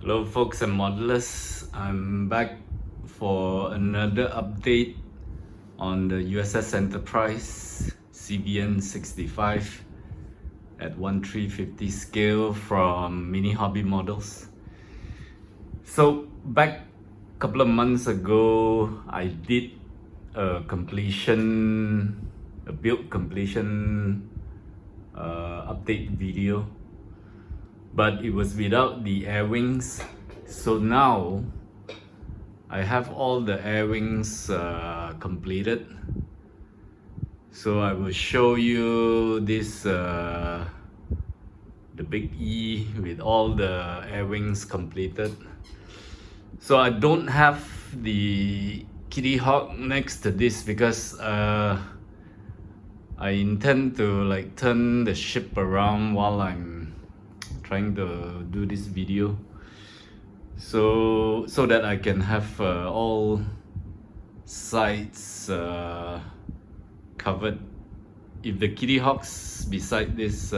Hello folks and modelers, I'm back for another update on the USS Enterprise CVN-65 at 1:350 scale from Mini Hobby Models. So back a couple of months ago, I did a build completion update video, but it was without the airwings. So now I have all the airwings completed. So I will show you this the big E with all the airwings completed. So I don't have the Kitty Hawk next to this because I intend to like turn the ship around while I'm trying to do this video, so that I can have all sides covered. If the Kitty Hawks beside this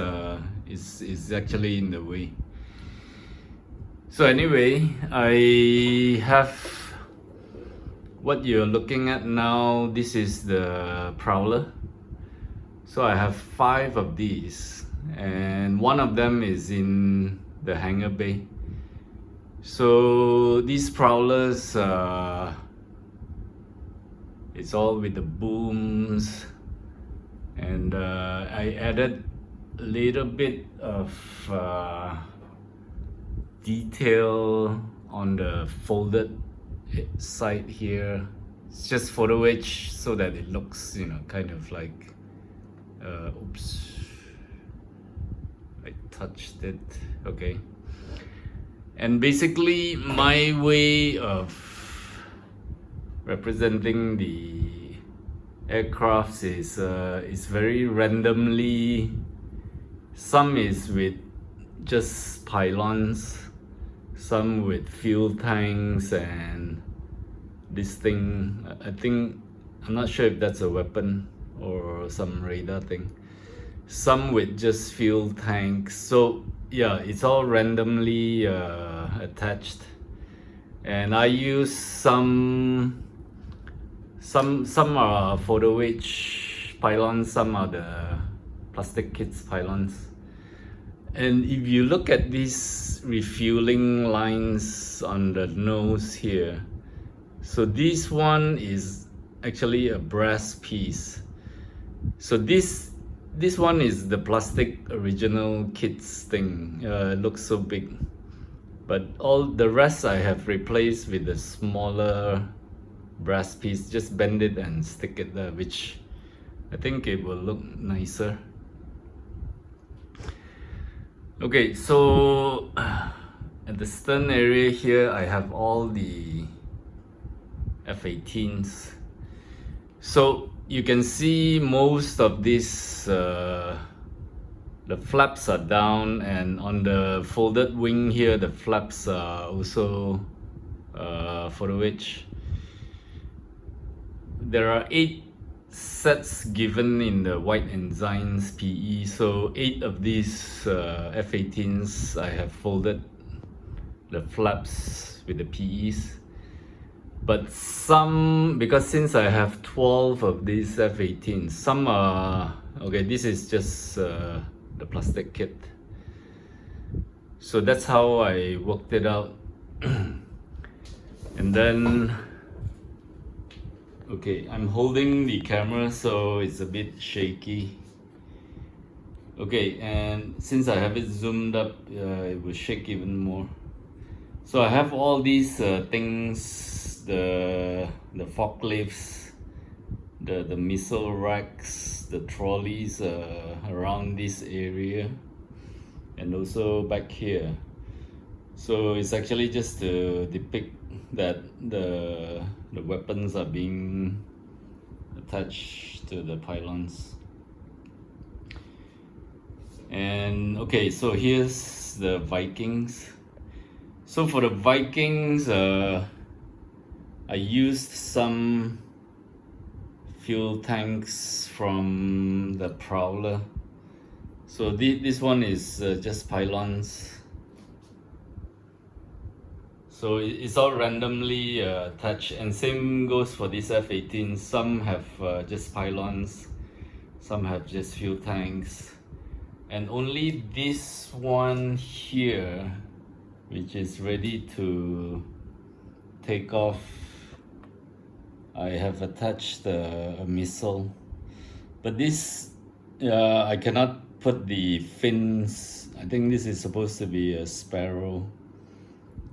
is actually in the way. So anyway, I have what you're looking at now. This is the prowler. So I have 5 of these, and one of them is in the hangar bay. So these prowlers, it's all with the booms, and I added a little bit of detail on the folded side here. It's just photo etch so that it looks, kind of like oops, I touched it. Okay. And basically my way of representing the aircrafts is very randomly. Some is with just pylons, some with fuel tanks, and this thing, I'm not sure if that's a weapon or some radar thing. Some with just fuel tanks. So yeah, it's all randomly attached, and I use some are photo etch pylons, some are the plastic kits pylons. And if you look at these refueling lines on the nose here, so this one is actually a brass piece. So this one is the plastic original kits thing. It looks so big, but all the rest I have replaced with a smaller brass piece. Just bend it and stick it there, which I think it will look nicer. Okay, so at the stern area here, I have all the F-18s. So you can see most of this, the flaps are down, and on the folded wing here, the flaps are also photo etch. There are 8 sets given in the White Ensigns PE, so 8 of these F-18s I have folded the flaps with the PEs. But some, because since I have 12 of these F-18s, some are, okay, this is just the plastic kit. So that's how I worked it out. And then, okay, I'm holding the camera, so it's a bit shaky. Okay, and since I have it zoomed up, it will shake even more. So I have all these things, the forklifts, the missile racks, the trolleys around this area, and also back here. So it's actually just to depict that the weapons are being attached to the pylons. And okay, so here's the Vikings. So for the Vikings, I used some fuel tanks from the Prowler. So this one is just pylons. So it's all randomly attached, and same goes for this F-18. Some have just pylons, some have just fuel tanks, and only this one here, which is ready to take off, I have attached a missile. But this, I cannot put the fins. I think this is supposed to be a Sparrow,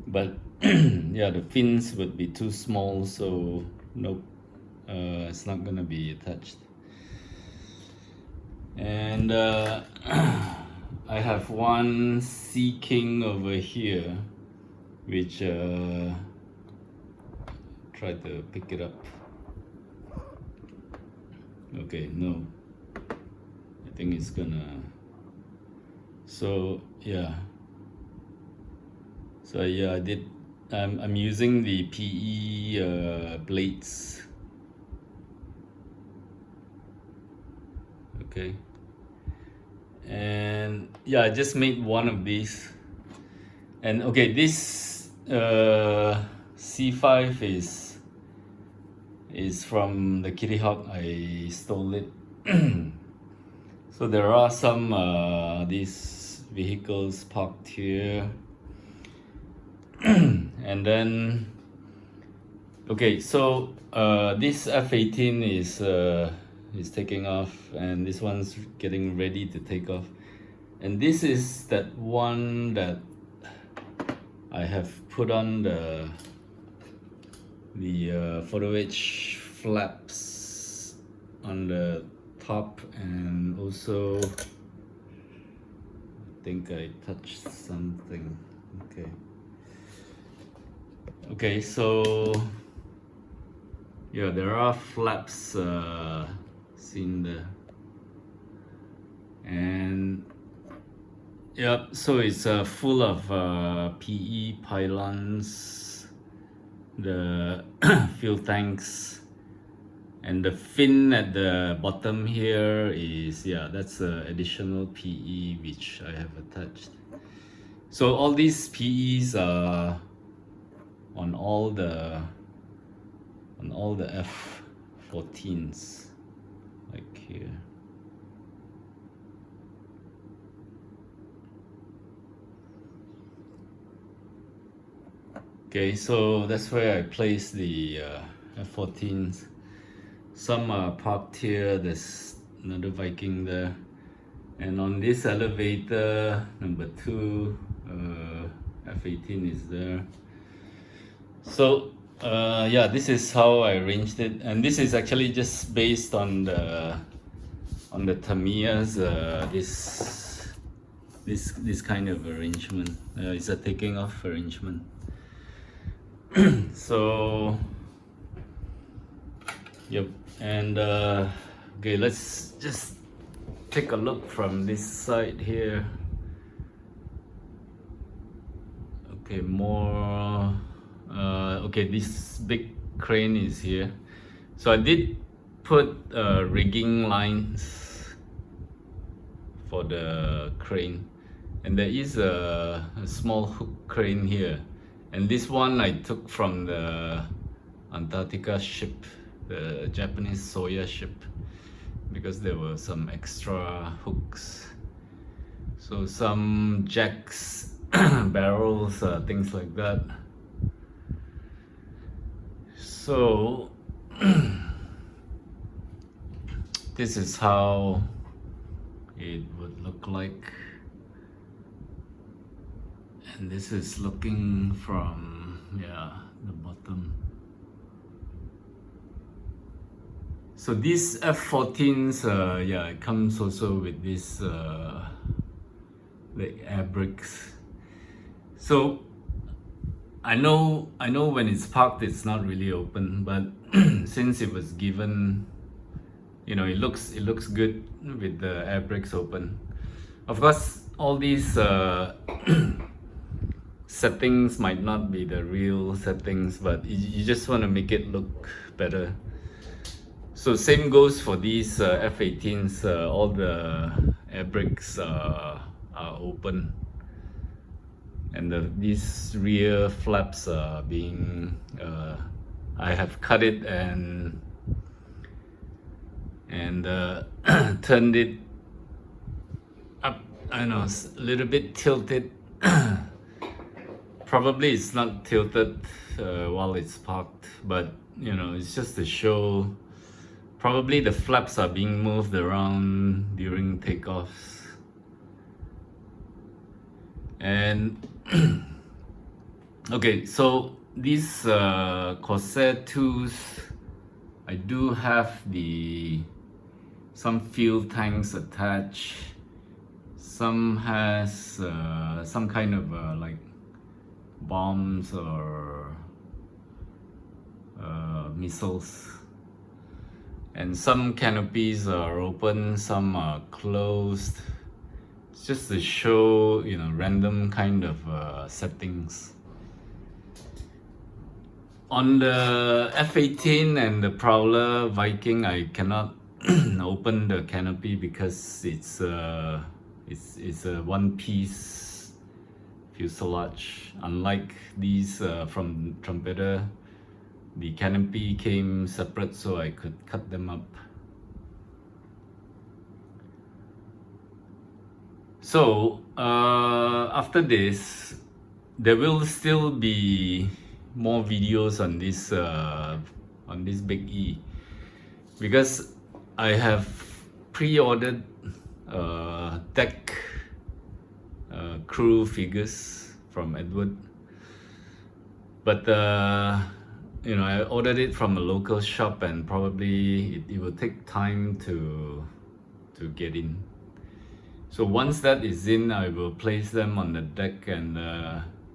but yeah, the fins would be too small, so nope, it's not gonna be attached. And I have one Sea King over here, which try to pick it up. Okay, no, I think it's gonna. So yeah, I did. I'm using the PE blades. Okay, and yeah, I just made one of these. And okay, this C5 is from the Kitty Hawk. I stole it. So there are some these vehicles parked here. And then okay, so this F-18 is taking off, and this one's getting ready to take off. And this is that one that I have put on the photo edge flaps on the top, and also I think I touched something. Okay, so yeah, there are flaps seen there, and yep, so it's full of PE pylons, the fuel tanks, and the fin at the bottom here is, yeah, that's additional PE which I have attached. So all these PEs are on all the F-14s, like here. Okay, so that's where I place the F-14s. Some are parked here. There's another Viking there, and on this elevator number 2, F-18 is there. So yeah, this is how I arranged it, and this is actually just based on the Tamiya's this kind of arrangement. It's a taking off arrangement. So yep, and okay, let's just take a look from this side here. Okay, more. Okay, this big crane is here. So I did put rigging lines for the crane, and there is a small hook crane here, and this one I took from the Antarctica ship, the Japanese Soya ship, because there were some extra hooks, so some jacks, barrels, things like that. So this is how it would look like, and this is looking from, yeah, the bottom. So these F-14s, yeah, it comes also with this the air brakes. So I know when it's parked it's not really open, but since it was given, you know, it looks good with the air brakes open. Of course, all these settings might not be the real settings, but you just want to make it look better. So same goes for these F-18s. All the air brakes are open, and these rear flaps are being I have cut it and turned it up. I know it's a little bit tilted. Probably it's not tilted while it's parked, but you know, it's just to show. Probably the flaps are being moved around during takeoffs. And okay, so these Corsair 2s, I do have some fuel tanks attached. Some has some kind of like bombs or missiles. And some canopies are open, some are closed. It's just to show, you know, random kind of settings. On the F-18 and the Prowler Viking, I cannot open the canopy because it's a one-piece fuselage. Unlike these from Trumpeter, the canopy came separate, so I could cut them up. So after this, there will still be more videos on this Big E, because I have pre-ordered deck crew figures from Edward, but you know, I ordered it from a local shop, and probably it will take time to get in. So once that is in, I will place them on the deck, and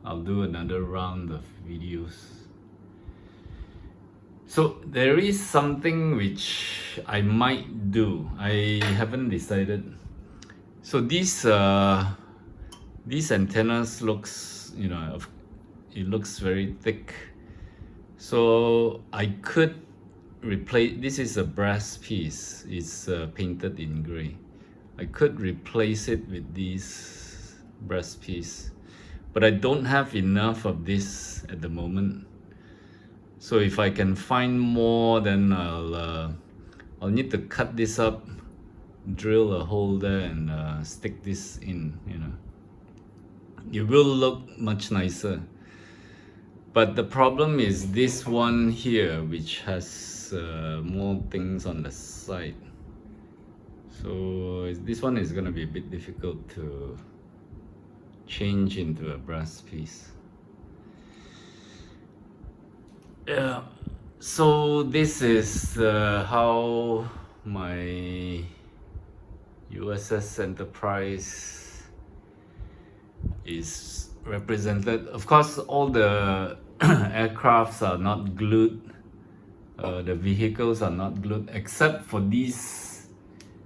I'll do another round of videos. So there is something which I might do. I haven't decided. So these antennas looks, you know, it looks very thick. So I could replace, this is a brass piece, it's painted in gray. I could replace it with this brass piece, but I don't have enough of this at the moment. So if I can find more, then I'll need to cut this up, drill a hole there, and stick this in, you know. It will look much nicer. But the problem is this one here, which has more things on the side. So this one is going to be a bit difficult to change into a brass piece. Yeah, so this is how my USS Enterprise is represented. Of course, all the aircrafts are not glued, the vehicles are not glued, except for these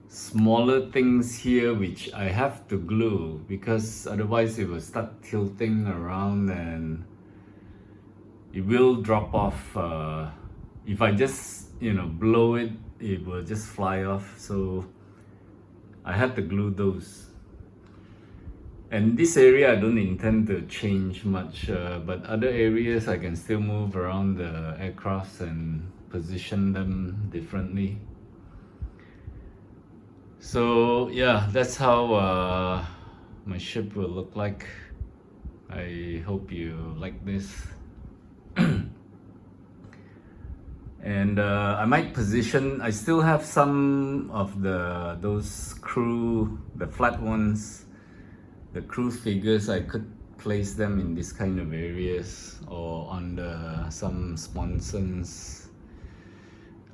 smaller things here which I have to glue, because otherwise it will start tilting around and it will drop off. If I just, you know, blow it, it will just fly off. So I had to glue those. And this area I don't intend to change much, but other areas I can still move around the aircrafts and position them differently. So yeah, that's how my ship will look like. I hope you like this. And I might position, I still have some of those crew, the flat ones, the crew figures. I could place them in this kind of areas or on some sponsons.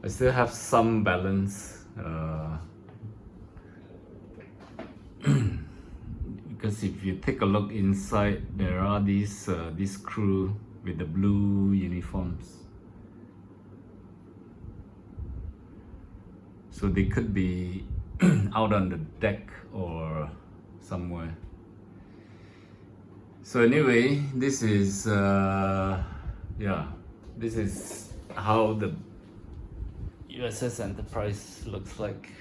I still have some balance because if you take a look inside, there are these this crew with the blue uniforms. So they could be out on the deck or somewhere. So anyway, this is this is how the USS Enterprise looks like.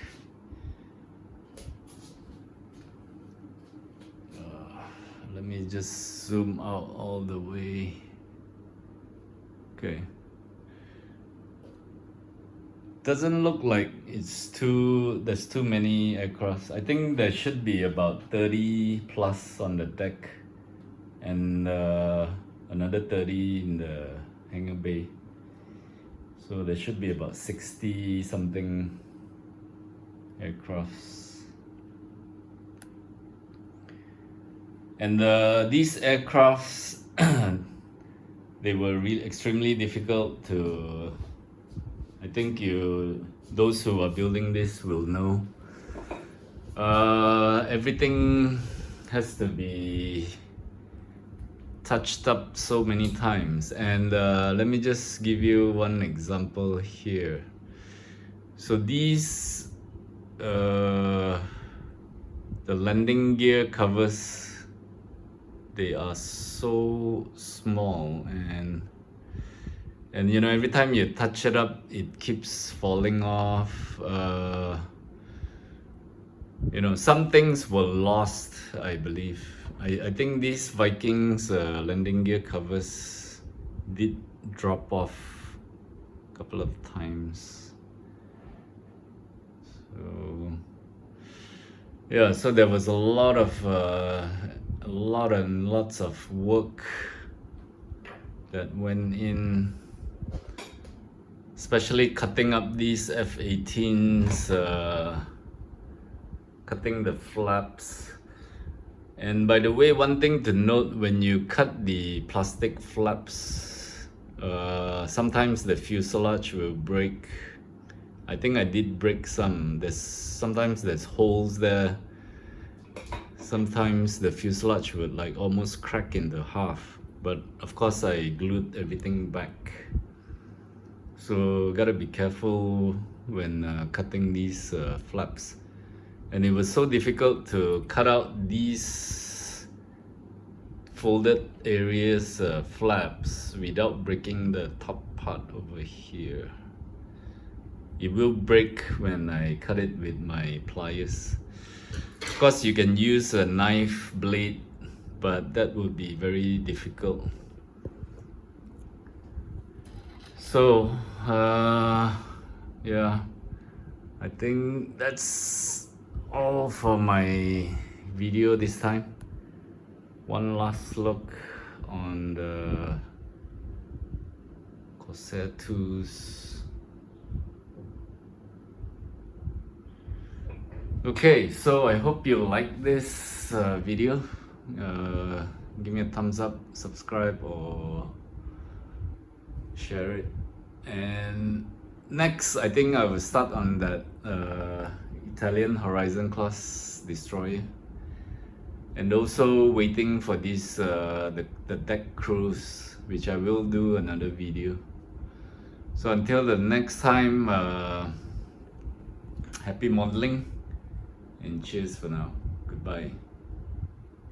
let me just zoom out all the way. Okay. Doesn't look like there's too many aircrafts. I think there should be about 30 plus on the deck and another 30 in the hangar bay. So there should be about 60 something aircrafts. And these aircrafts, they were extremely difficult to, I think those who are building this will know. Everything has to be touched up so many times, and let me just give you one example here. So these, the landing gear covers, they are so small, and you know, every time you touch it up, it keeps falling off. You know, some things were lost, I believe. I think these Vikings landing gear covers did drop off a couple of times. So yeah, so there was a lot and lots of work that went in, especially cutting up these F-18s, cutting the flaps. And by the way, one thing to note, when you cut the plastic flaps, sometimes the fuselage will break. I think I did break some. Sometimes there's holes there. Sometimes the fuselage would like almost crack into half. But of course I glued everything back. So gotta be careful when cutting these flaps. And it was so difficult to cut out these folded areas flaps without breaking the top part over here. It will break when I cut it with my pliers. Of course you can use a knife blade, but that would be very difficult. So yeah, I think that's all for my video this time. One last look on the Corsair 2s. Okay, so I hope you like this video. Give me a thumbs up, subscribe, or share it. And next, I think I will start on that Italian Horizon class destroyer, and also waiting for this the deck cruise, which I will do another video. So until the next time, happy modeling and cheers for now. Goodbye.